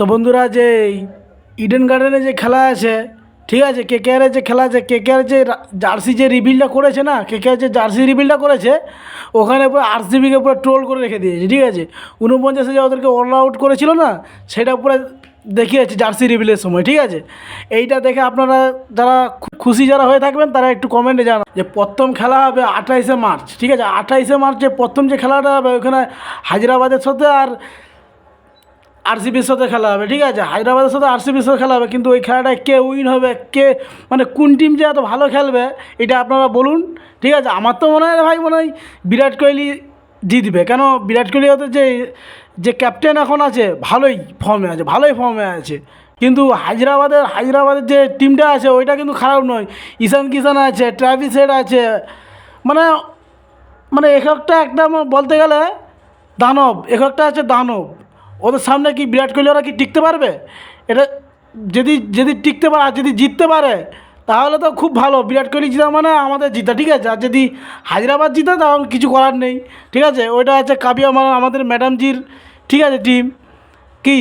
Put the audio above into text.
তো বন্ধুরা, যে ইডেন গার্ডেনে যে খেলা আছে, ঠিক আছে, কেকেআরের যে খেলা আছে, কেকেআর যে জার্সি যে রিবিলটা করেছে না, কেকেআর যে জার্সি রিবিলটা করেছে, ওখানে পুরো আরসিবিকে পুরো ট্রোল করে রেখে দিয়েছে। ঠিক আছে, 49-এ যে ওদেরকে অল আউট করেছিল না, সেটা পুরো দেখিয়েছে জার্সি রিবিলের সময়। ঠিক আছে, এইটা দেখে আপনারা যারা খুশি যারা হয়ে থাকবেন তারা একটু কমেন্টে জানান যে প্রথম খেলা হবে 28শে মার্চ। ঠিক আছে, 28শে মার্চে প্রথম যে খেলাটা হবে ওখানে হায়দ্রাবাদের সাথে আর আরসিবির সাথে খেলা হবে। ঠিক আছে, হায়দ্রাবাদের সাথে আরসিবির সাথে খেলা হবে, কিন্তু ওই খেলাটায় কে উইন হবে, কে মানে কোন টিম যে এত ভালো খেলবে এটা আপনারা বলুন। ঠিক আছে, আমার তো মনে হয় ভাই, মনে হয় বিরাট কোহলি জিতবে। কেন, বিরাট কোহলি ওদের যে যে ক্যাপ্টেন এখন আছে ভালোই ফর্মে আছে। কিন্তু হায়দ্রাবাদের যে টিমটা আছে ওইটা কিন্তু খারাপ নয়। ঈশান কিষান আছে, ট্রাভিস হেড আছে, মানে মানে এক একটা বলতে গেলে দানব, একটা আছে দানব। ওদের সামনে কি বিরাট কোহলি ওরা কি টিকতে পারবে? এটা যদি যদি টিকতে পারে আর যদি জিততে পারে তাহলে তো খুব ভালো। বিরাট কোহলি জিতা মানে আমাদের জিতা। ঠিক আছে, আর যদি হায়দ্রাবাদ জিতে তখন কিছু করার নেই। ঠিক আছে, ওইটা আছে কাবিয়া মানে আমাদের ম্যাডামজির, ঠিক আছে, টিম কি